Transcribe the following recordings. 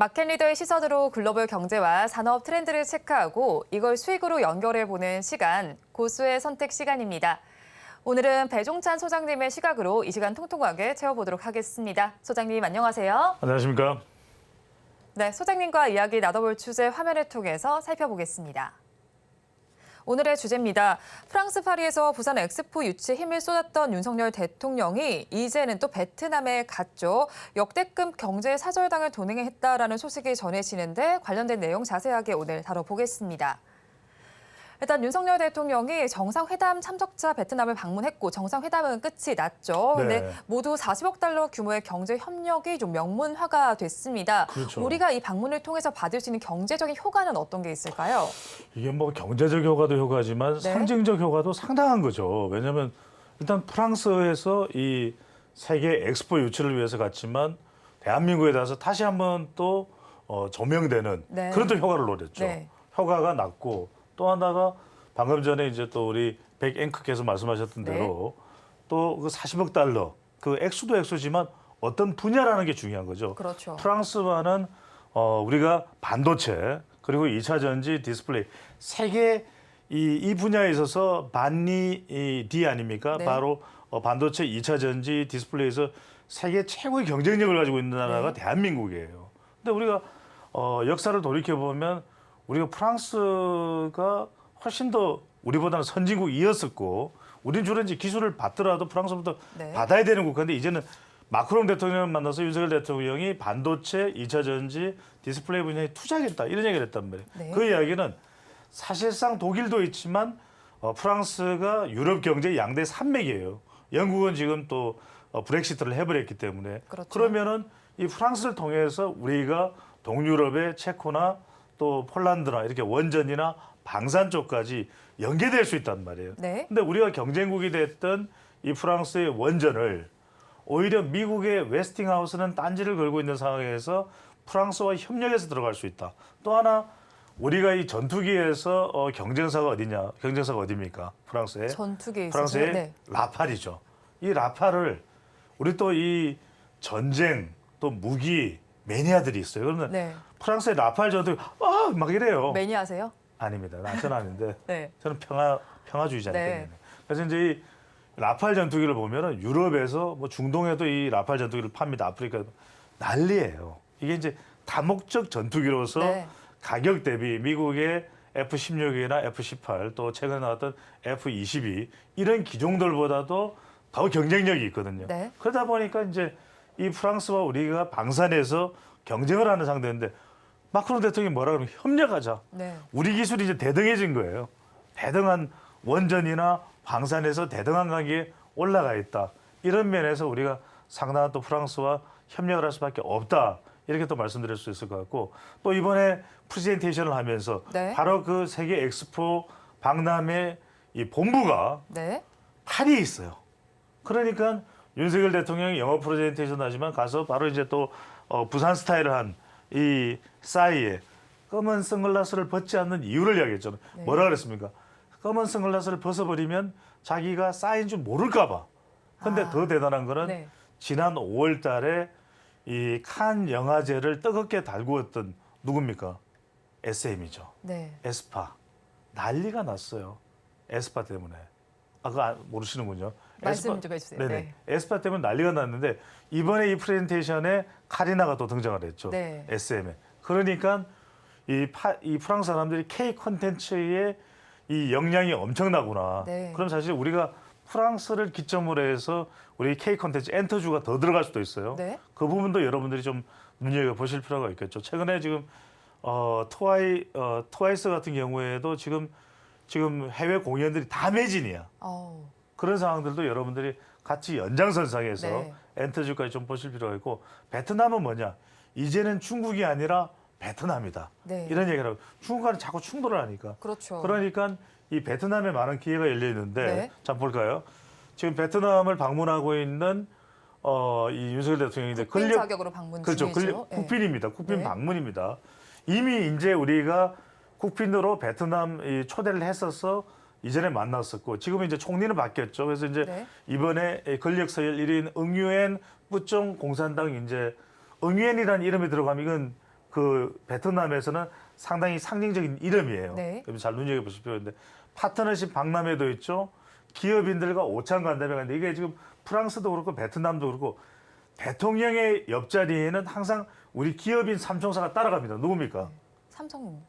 마켓리더의 시선으로 글로벌 경제와 산업 트렌드를 체크하고 이걸 수익으로 연결해보는 시간, 고수의 선택 시간입니다. 오늘은 배종찬 소장님의 시각으로 이 시간 통통하게 채워보도록 하겠습니다. 소장님 안녕하세요. 안녕하십니까? 네, 소장님과 이야기 나눠볼 주제 화면을 통해서 살펴보겠습니다. 오늘의 주제입니다. 프랑스 파리에서 부산 엑스포 유치에 힘을 쏟았던 윤석열 대통령이 이제는 또 베트남에 갔죠. 역대급 경제 사절당을 동행했다라는 소식이 전해지는데 관련된 내용 자세하게 오늘 다뤄보겠습니다. 일단 윤석열 대통령이 정상회담 참석자 베트남을 방문했고 정상회담은 끝이 났죠. 네. 근데 모두 40억 달러 규모의 경제 협력이 좀 명문화가 됐습니다. 그렇죠. 우리가 이 방문을 통해서 받을 수 있는 경제적인 효과는 어떤 게 있을까요? 이게 뭐 경제적 효과도 효과지만 네. 상징적 효과도 상당한 거죠. 왜냐하면 일단 프랑스에서 이 세계 엑스포 유치를 위해서 갔지만 대한민국에 대해서 다시 한번 또 조명되는 네. 그런 또 효과를 노렸죠. 네. 효과가 났고 또 하나가 방금 전에 이제 또 우리 백앵커께서 말씀하셨던 네. 대로 또 그 40억 달러 그 액수도 액수지만 어떤 분야라는 게 중요한 거죠. 그렇죠. 프랑스와는 우리가 반도체 그리고 2차 전지 디스플레이 세계 이 분야에 있어서 반니 디 아닙니까? 네. 바로 반도체 2차 전지 디스플레이에서 세계 최고의 경쟁력을 가지고 있는 나라가 네. 대한민국이에요. 근데 우리가 역사를 돌이켜 보면 우리가 프랑스가 훨씬 더 우리보다는 선진국이었었고 우린 주로 이제 기술을 받더라도 프랑스부터 네. 받아야 되는 국가인데 이제는 마크롱 대통령을 만나서 윤석열 대통령이 반도체, 2차 전지, 디스플레이 분야에 투자하겠다 이런 얘기를 했단 말이에요. 네. 그 이야기는 사실상 독일도 있지만 프랑스가 유럽 경제 양대 산맥이에요. 영국은 지금 또 브렉시트를 해버렸기 때문에 그렇죠. 그러면은 이 프랑스를 통해서 우리가 동유럽의 체코나 또 폴란드나 이렇게 원전이나 방산 쪽까지 연계될 수 있단 말이에요. 네. 근데 우리가 경쟁국이 됐던 이 프랑스의 원전을 오히려 미국의 웨스팅하우스는 딴지를 걸고 있는 상황에서 프랑스와 협력해서 들어갈 수 있다. 또 하나 우리가 이 전투기에서 경쟁사가 어디냐? 경쟁사가 어디입니까? 프랑스의 전투기에 프랑스의 있어서요? 네. 라팔이죠. 이 라팔을 우리 또 이 전쟁 또 무기 매니아들이 있어요. 그러면 네. 프랑스의 라팔 전투기 막 이래요. 매니아세요? 아닙니다. 저는 아닌데 네. 저는 평화주의자니까. 네. 그래서 이제 이 라팔 전투기를 보면은 유럽에서 뭐 중동에도 이 라팔 전투기를 팝니다. 아프리카 난리예요. 이게 이제 다목적 전투기로서 네. 가격 대비 미국의 F-16이나 F-18 또 최근에 나왔던 F-22 이런 기종들보다도 더 경쟁력이 있거든요. 네. 그러다 보니까 이제 이 프랑스와 우리가 방산해서 경쟁을 하는 상대인데 마크롱 대통령이 뭐라 그러면 협력하자. 네. 우리 기술이 이제 대등해진 거예요. 대등한 원전이나 방산에서 대등한 가격에 올라가 있다. 이런 면에서 우리가 상당한 또 프랑스와 협력을 할 수밖에 없다. 이렇게 또 말씀드릴 수 있을 것 같고 또 이번에 프레젠테이션을 하면서 네. 바로 그 세계 엑스포 박람회 이 본부가 네. 파리에 있어요. 그러니까 윤석열 대통령이 영어 프레젠테이션 하지만 가서 바로 이제 또 부산 스타일을 한 이 싸이에 검은 선글라스를 벗지 않는 이유를 이야기했잖아요. 네. 뭐라 그랬습니까? 검은 선글라스를 벗어버리면 자기가 싸인 줄 모를까 봐. 근데 더 대단한 거는 네. 지난 5월 달에 이 칸 영화제를 뜨겁게 달구었던 누굽니까? SM이죠. 네. 에스파. 난리가 났어요. 에스파 때문에. 그거 모르시는군요. 말씀 좀 해주세요. 네네. 네. 에스파 때문에 난리가 났는데 이번에 이 프레젠테이션에 카리나가 또 등장을 했죠. 네. SM에. 그러니까 이 프랑스 사람들이 K 콘텐츠의 이 영향이 엄청나구나. 네. 그럼 사실 우리가 프랑스를 기점으로 해서 우리 K 콘텐츠 엔터주가 더 들어갈 수도 있어요. 네. 그 부분도 여러분들이 좀 눈여겨보실 필요가 있겠죠. 최근에 지금 트와이스 같은 경우에도 지금 해외 공연들이 다 매진이야. 어우. 그런 상황들도 여러분들이 같이 연장선상에서 네. 엔터주까지 좀 보실 필요가 있고 베트남은 뭐냐? 이제는 중국이 아니라 베트남이다. 네. 이런 얘기를 하고 중국과는 자꾸 충돌을 하니까. 그렇죠. 그러니까 이 베트남에 많은 기회가 열려 있는데 네. 자 볼까요? 지금 베트남을 방문하고 있는 이 윤석열 대통령인데 국빈 자격으로 방문 그렇죠. 중이죠. 네. 국빈입니다. 국빈 네. 방문입니다. 이미 이제 우리가 국빈으로 베트남 초대를 했어서 이전에 만났었고 지금 이제 총리는 바뀌었죠. 그래서 이제 네. 이번에 권력 서열 1위인 응유엔 뿌쫑 공산당 이제 응유엔이라는 이름이 들어가면 이건 그 베트남에서는 상당히 상징적인 이름이에요. 네. 그럼 잘 눈여겨보실 필요가 있는데 파트너십 박람회도 있죠. 기업인들과 오찬 간담회가 있는데 이게 지금 프랑스도 그렇고 베트남도 그렇고 대통령의 옆자리에는 항상 우리 기업인 삼총사가 따라갑니다. 누굽니까?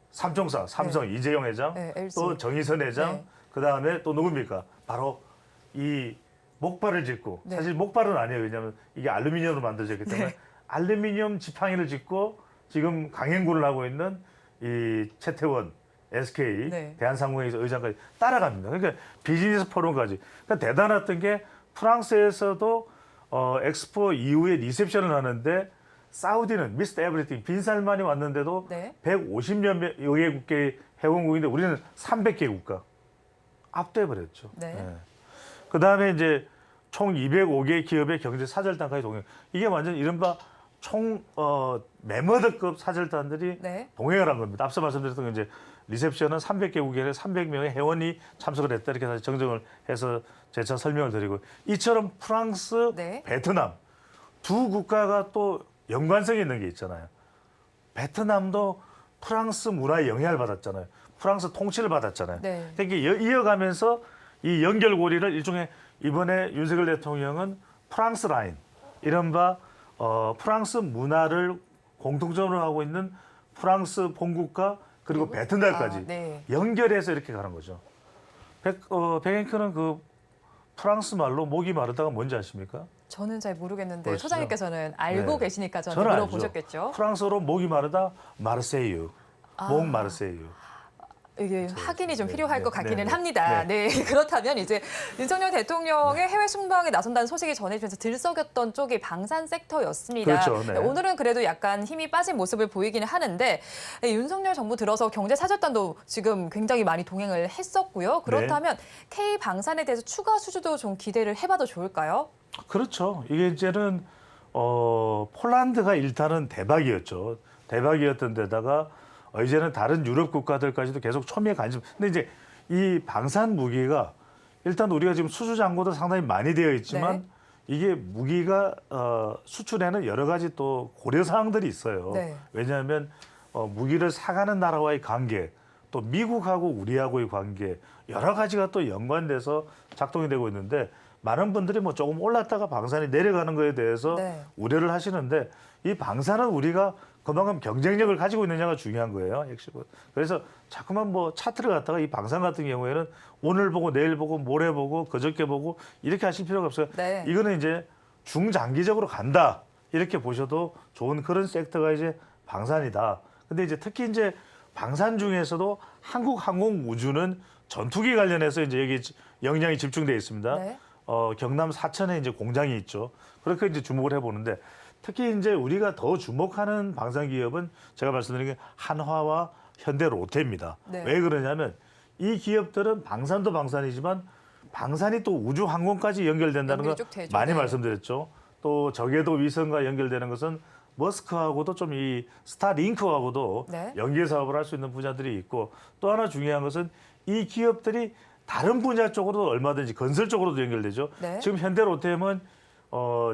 삼총사, 삼성 이재용 회장, 네, LG. 또 정의선 회장, 네. 그다음에 또 누굽니까? 바로 이 목발을 짚고 네. 사실 목발은 아니에요. 왜냐하면 이게 알루미늄으로 만들어졌기 때문에 네. 알루미늄 지팡이를 짚고 지금 강행군을 하고 있는 이 최태원 SK 네. 대한상공회의소 의장까지 따라갑니다. 그러니까 비즈니스 포럼까지. 그러니까 대단했던 게 프랑스에서도 엑스포 이후에 리셉션을 하는데 사우디는 미스터 에브리띵 빈살만이 왔는데도 네. 150여 개 국가의 회원국인데 우리는 300개 국가 압도해 버렸죠. 네. 그다음에 이제 총 205개 기업의 경제 사절단까지 동행. 이게 완전 이른바 총 매머드급 사절단들이 네. 동행을 한 겁니다. 앞서 말씀드렸던 건 이제 리셉션은 300개국에 300명의 회원이 참석을 했다 이렇게 다시 정정을 해서 재차 설명을 드리고 이처럼 프랑스, 네. 베트남 두 국가가 또 연관성이 있는 게 있잖아요. 베트남도 프랑스 문화에 영향을 받았잖아요. 프랑스 통치를 받았잖아요. 네. 그러니까 이어가면서 이 연결고리를 일종의 이번에 윤석열 대통령은 프랑스 라인, 이른바 프랑스 문화를 공통점으로 하고 있는 프랑스 본국과 그리고 베트남까지 네. 연결해서 이렇게 가는 거죠. 백앵커는 그 프랑스 말로 목이 마르다가 뭔지 아십니까? 저는 잘 모르겠는데 그렇죠. 소장님께서는 알고 네. 계시니까 저한테 저는 알죠. 물어보셨겠죠. 프랑스어로 목이 마르다 마르세유, 목 마르세유. 이게 확인이 좀 네, 필요할 네, 것 같기는 네, 네. 합니다. 네. 그렇다면 이제 윤석열 대통령의 해외 순방에 나선다는 소식이 전해지면서 들썩였던 쪽이 방산 섹터였습니다. 그렇죠, 네. 오늘은 그래도 약간 힘이 빠진 모습을 보이기는 하는데 윤석열 정부 들어서 경제 사절단도 지금 굉장히 많이 동행을 했었고요. 그렇다면 K 방산에 대해서 추가 수주도 좀 기대를 해봐도 좋을까요? 그렇죠. 이게 이제는 폴란드가 일단은 대박이었죠. 대박이었던 데다가 이제는 다른 유럽 국가들까지도 계속 초미의 관심. 근데 이제 이 방산 무기가 일단 우리가 지금 수주 잔고도 상당히 많이 되어 있지만 네. 이게 무기가 수출에는 여러 가지 또 고려 사항들이 있어요. 네. 왜냐하면 무기를 사가는 나라와의 관계, 또 미국하고 우리하고의 관계 여러 가지가 또 연관돼서 작동이 되고 있는데 많은 분들이 뭐 조금 올랐다가 방산이 내려가는 거에 대해서 네. 우려를 하시는데 이 방산은 우리가 그만큼 경쟁력을 가지고 있느냐가 중요한 거예요. 핵심은. 그래서 자꾸만 뭐 차트를 갖다가 이 방산 같은 경우에는 오늘 보고 내일 보고 모레 보고 그저께 보고 이렇게 하실 필요가 없어요. 네. 이거는 이제 중장기적으로 간다. 이렇게 보셔도 좋은 그런 섹터가 이제 방산이다. 근데 이제 특히 이제 방산 중에서도 한국항공우주는 전투기 관련해서 이제 여기 역량이 집중되어 있습니다. 네. 경남 사천에 이제 공장이 있죠. 그렇게 이제 주목을 해보는데 특히 이제 우리가 더 주목하는 방산 기업은 제가 말씀드린 게 한화와 현대로테입니다. 네. 왜 그러냐면 이 기업들은 방산도 방산이지만 방산이 또 우주 항공까지 연결된다는 거 연결이 쭉 되죠. 많이 네. 말씀드렸죠. 또 저궤도 위성과 연결되는 것은 머스크하고도 좀 이 스타링크하고도 네. 연계 사업을 할 수 있는 분야들이 있고 또 하나 중요한 것은 이 기업들이 다른 분야 쪽으로도 얼마든지 건설 쪽으로도 연결되죠. 네. 지금 현대로템은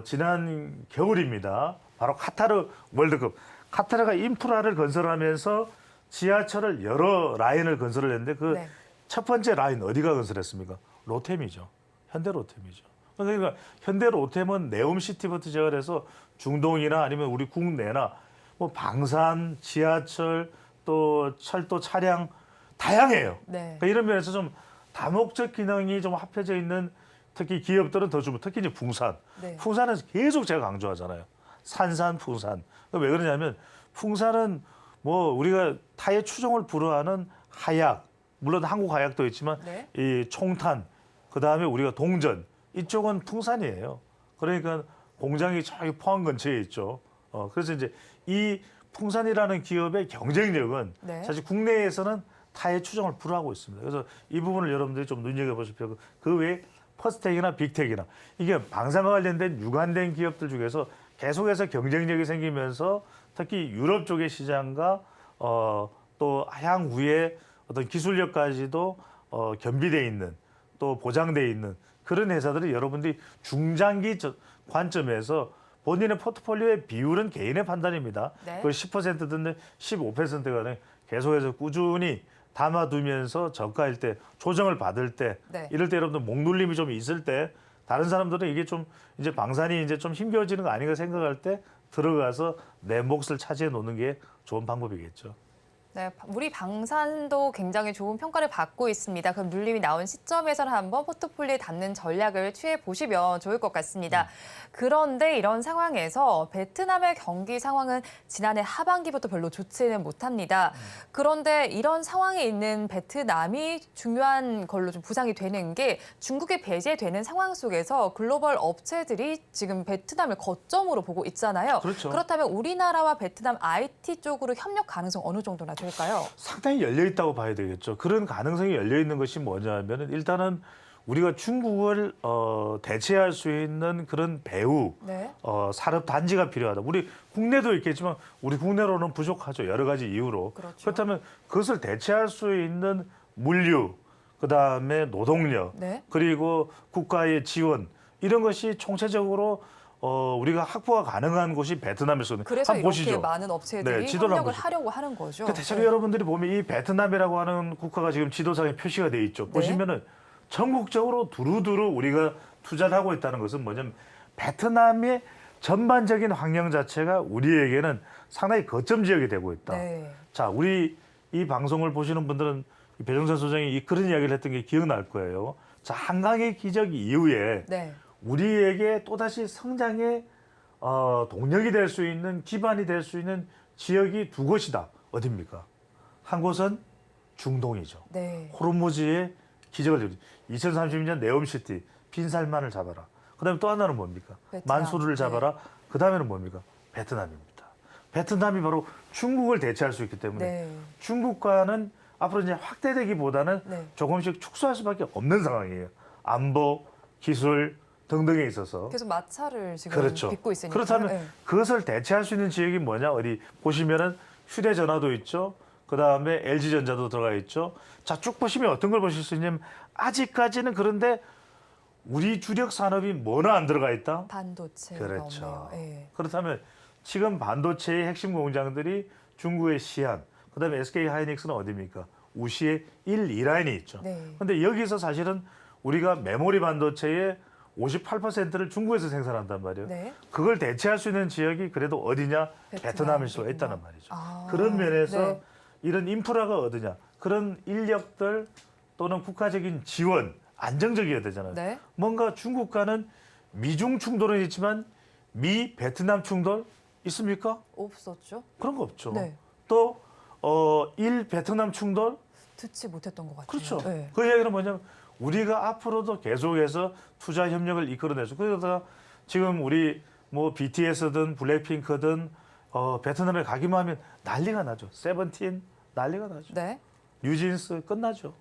지난 겨울입니다. 바로 카타르 월드컵. 카타르가 인프라를 건설하면서 지하철을 여러 라인을 건설을 했는데 그 네. 첫 번째 라인 어디가 건설했습니까? 로템이죠. 현대로템이죠. 그러니까 현대로템은 네옴시티부터 시작을 해서 중동이나 아니면 우리 국내나 뭐 방산, 지하철, 또 철도 차량 다양해요. 네. 그러니까 이런 면에서 좀 다목적 기능이 좀 합해져 있는 특히 기업들은 더 주고 특히 이제 풍산. 네. 풍산은 계속 제가 강조하잖아요. 산산, 풍산. 왜 그러냐면 풍산은 뭐 우리가 타의 추종을 불허하는 하약, 물론 한국 하약도 있지만 네. 이 총탄, 그 다음에 우리가 동전 이쪽은 풍산이에요. 그러니까 공장이 저기 포항 근처에 있죠. 그래서 이제 이 풍산이라는 기업의 경쟁력은 네. 사실 국내에서는 타의 추종을 불허하고 있습니다. 그래서 이 부분을 여러분들이 좀 눈여겨보실 필요가 있고 그 외에 퍼스텍이나 빅텍이나 이게 방산과 관련된 유관된 기업들 중에서 계속해서 경쟁력이 생기면서 특히 유럽 쪽의 시장과 또 향후에 어떤 기술력까지도 겸비돼 있는 또 보장돼 있는 그런 회사들이 여러분들이 중장기 관점에서 본인의 포트폴리오의 비율은 개인의 판단입니다. 네. 그걸 10%든 15%가 계속해서 꾸준히 담아두면서 저가일 때 조정을 받을 때 네. 이럴 때 여러분들 목눌림이 좀 있을 때 다른 사람들은 이게 좀 이제 방산이 이제 좀 힘겨워지는 거 아닌가 생각할 때 들어가서 내 몫을 차지해 놓는 게 좋은 방법이겠죠. 네, 우리 방산도 굉장히 좋은 평가를 받고 있습니다. 그럼 눌림이 나온 시점에서는 한번 포트폴리오에 담는 전략을 취해 보시면 좋을 것 같습니다. 그런데 이런 상황에서 베트남의 경기 상황은 지난해 하반기부터 별로 좋지는 못합니다. 그런데 이런 상황에 있는 베트남이 중요한 걸로 좀 부상이 되는 게 중국에 배제되는 상황 속에서 글로벌 업체들이 지금 베트남을 거점으로 보고 있잖아요. 그렇죠. 그렇다면 우리나라와 베트남 IT 쪽으로 협력 가능성 어느 정도나 될까요? 상당히 열려 있다고 봐야 되겠죠. 그런 가능성이 열려 있는 것이 뭐냐면은 일단은 우리가 중국을 대체할 수 있는 그런 배후 네. 산업 단지가 필요하다. 우리 국내도 있겠지만 우리 국내로는 부족하죠. 여러 가지 이유로. 그렇죠. 그렇다면 그것을 대체할 수 있는 물류, 그다음에 노동력, 네. 그리고 국가의 지원 이런 것이 총체적으로 우리가 확보가 가능한 곳이 베트남에서는 그래서 한번 이렇게 보시죠. 많은 업체들이 네, 지도를 협력을 한번 보시죠. 하려고 하는 거죠. 대체로 여러분들이 보면 이 베트남이라고 하는 국가가 지금 지도상에 표시가 돼 있죠. 네. 보시면은 전국적으로 두루두루 우리가 투자를 하고 있다는 것은 뭐냐면 베트남의 전반적인 환경 자체가 우리에게는 상당히 거점 지역이 되고 있다. 네. 자, 우리 이 방송을 보시는 분들은 이 배종찬 소장이 그런 이야기를 했던 게 기억날 거예요. 자, 한강의 기적 이후에 네. 우리에게 또다시 성장의 동력이 될 수 있는 기반이 될 수 있는 지역이 두 곳이다. 어디입니까? 한 곳은 중동이죠. 네. 호르무즈의 기적을 이루죠. 2030년 네옴시티 빈살만을 잡아라. 그다음에 또 하나는 뭡니까? 베트남. 만수르를 잡아라. 그다음에는 뭡니까? 베트남입니다. 베트남이 바로 중국을 대체할 수 있기 때문에 네. 중국과는 앞으로 이제 확대되기보다는 네. 조금씩 축소할 수밖에 없는 상황이에요. 안보, 기술 등등에 있어서. 계속 마찰을 지금 그렇죠. 빚고 있으니까. 그렇다면 네. 그것을 대체할 수 있는 지역이 뭐냐? 어디 보시면은 휴대전화도 있죠. 그다음에 LG전자도 들어가 있죠. 자, 쭉 보시면 어떤 걸 보실 수 있냐면 아직까지는 그런데 우리 주력 산업이 뭐나 안 들어가 있다? 반도체가 그렇죠. 없네요. 네. 그렇다면 지금 반도체의 핵심 공장들이 중국의 시안, 그다음에 SK 하이닉스는 어디입니까? 우시의 1, 2라인이 있죠. 네. 근데 여기서 사실은 우리가 메모리 반도체의 58%를 중국에서 생산한단 말이에요. 네. 그걸 대체할 수 있는 지역이 그래도 어디냐? 베트남일 수가 베트남이구나. 있다는 말이죠. 아, 그런 면에서 네. 이런 인프라가 어디냐? 그런 인력들 또는 국가적인 지원, 안정적이어야 되잖아요. 네. 뭔가 중국과는 미중 충돌은 있지만 미 베트남 충돌 있습니까? 없었죠. 그런 거 없죠. 네. 또 일 베트남 충돌 듣지 못했던 것 같아요. 그렇죠. 네. 그 이야기는 뭐냐면 우리가 앞으로도 계속해서 투자 협력을 이끌어내죠. 그러다가 지금 우리 뭐 BTS든 블랙핑크든 베트남에 가기만 하면 난리가 나죠. 세븐틴 난리가 나죠. 네. 뉴진스 끝나죠.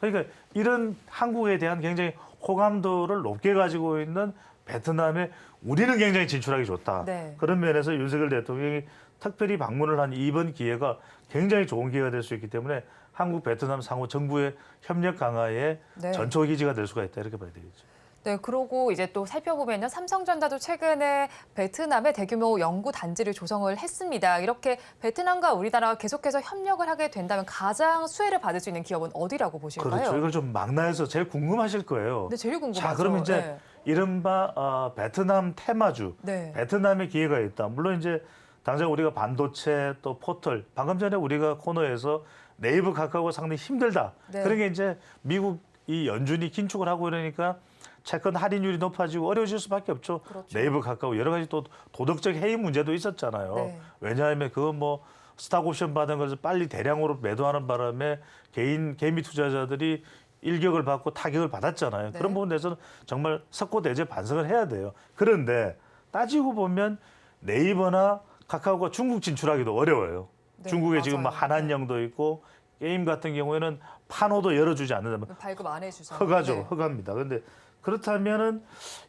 그러니까 이런 한국에 대한 굉장히 호감도를 높게 가지고 있는 베트남에 우리는 굉장히 진출하기 좋다. 네. 그런 면에서 윤석열 대통령이 특별히 방문을 한 이번 기회가 굉장히 좋은 기회가 될 수 있기 때문에 한국 베트남 상호 정부의 협력 강화의 네. 전초 기지가 될 수가 있다 이렇게 봐야 되겠죠. 네, 그러고 이제 또 살펴보면요. 삼성전자도 최근에 베트남에 대규모 연구 단지를 조성을 했습니다. 이렇게 베트남과 우리나라가 계속해서 협력을 하게 된다면 가장 수혜를 받을 수 있는 기업은 어디라고 보실까요? 그렇죠. 이걸 좀 막나해서 제일 궁금하실 거예요. 네, 제일 궁금하죠. 자, 그러면 이제 네. 이른바 베트남 테마주, 네. 베트남의 기회가 있다. 물론 이제 당장 우리가 반도체 또 포털, 방금 전에 우리가 코너에서 네이버 카카오가 상당히 힘들다. 네. 그런 게 이제 미국 이 연준이 긴축을 하고 이러니까 채권 할인율이 높아지고 어려워질 수밖에 없죠. 그렇죠. 네이버 카카오 여러 가지 또 도덕적 해임 문제도 있었잖아요. 네. 왜냐하면 그거 뭐 스탁옵션 받은 것을 빨리 대량으로 매도하는 바람에 개미 투자자들이 일격을 받고 타격을 받았잖아요. 네. 그런 부분에서는 정말 석고대죄 반성을 해야 돼요. 그런데 따지고 보면 네이버나 카카오가 중국 진출하기도 어려워요. 네, 중국에 지금 뭐 맞아요. 한한령도 있고 게임 같은 경우에는 판호도 열어주지 않는다면 발급 안 해주세요. 허가죠. 네. 허가입니다. 그런데 그렇다면은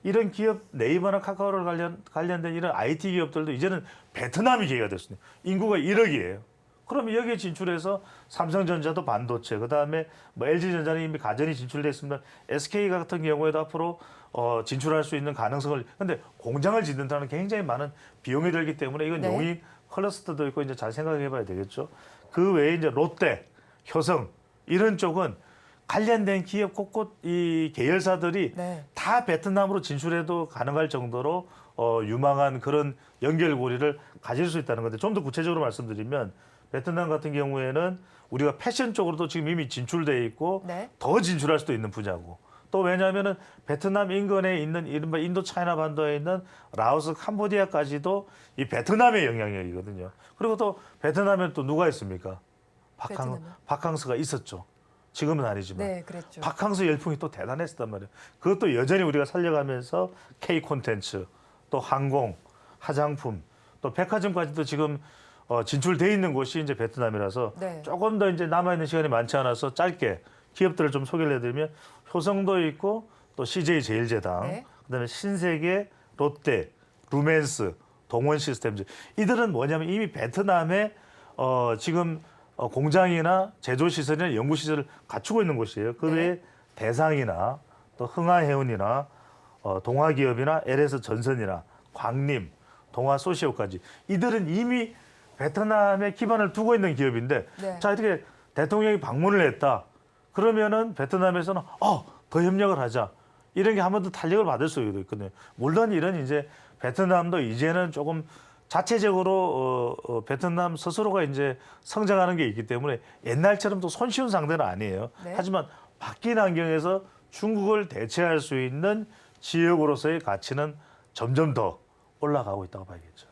이런 기업 네이버나 카카오를 관련된 이런 IT 기업들도 이제는 베트남이 기회가 됐습니다. 인구가 1억이에요. 그러면 여기에 진출해서 삼성전자도 반도체, 그다음에 뭐 LG전자는 이미 가전이 진출돼 있습니다. SK 같은 경우에도 앞으로 진출할 수 있는 가능성을, 근데 공장을 짓는다는 굉장히 많은 비용이 들기 때문에 이건 네. 용인 클러스터도 있고 이제 잘 생각해봐야 되겠죠. 그 외에 이제 롯데, 효성 이런 쪽은 관련된 기업 곳곳 이 계열사들이 네. 다 베트남으로 진출해도 가능할 정도로 유망한 그런 연결고리를 가질 수 있다는 건데, 좀 더 구체적으로 말씀드리면 베트남 같은 경우에는 우리가 패션 쪽으로도 지금 이미 진출돼 있고 네. 더 진출할 수도 있는 분야고, 또 왜냐하면은 베트남 인근에 있는 이른바 인도 차이나 반도에 있는 라오스, 캄보디아까지도 이 베트남의 영향력이거든요. 그리고 또 베트남에 또 누가 있습니까? 베트남이요? 바캉스가 있었죠. 지금은 아니지만. 네, 그랬죠. 바캉스 열풍이 또 대단했단 말이에요. 그것도 여전히 우리가 살려가면서 K 콘텐츠, 또 항공, 화장품, 또 백화점까지도 지금 진출돼 있는 곳이 이제 베트남이라서 네. 조금 더 이제 남아 있는 시간이 많지 않아서 짧게 기업들을 좀 소개를 해드리면, 효성도 있고 또 CJ 제일제당, 네. 그다음에 신세계, 롯데, 루멘스, 동원 시스템즈, 이들은 뭐냐면 이미 베트남에 지금 공장이나 제조 시설이나 연구 시설을 갖추고 있는 곳이에요. 그 외에 네. 대상이나 또 흥하해운이나 동아기업이나 LS 전선이나 광림, 동아소시오까지, 이들은 이미 베트남에 기반을 두고 있는 기업인데, 네. 자, 이렇게 대통령이 방문을 했다. 그러면은 베트남에서는 더 협력을 하자, 이런 게 한 번 더 탄력을 받을 수도 있거든요. 물론 이런 이제 베트남도 이제는 조금 자체적으로 베트남 스스로가 이제 성장하는 게 있기 때문에 옛날처럼 또 손쉬운 상대는 아니에요. 네. 하지만 바뀐 환경에서 중국을 대체할 수 있는 지역으로서의 가치는 점점 더 올라가고 있다고 봐야겠죠.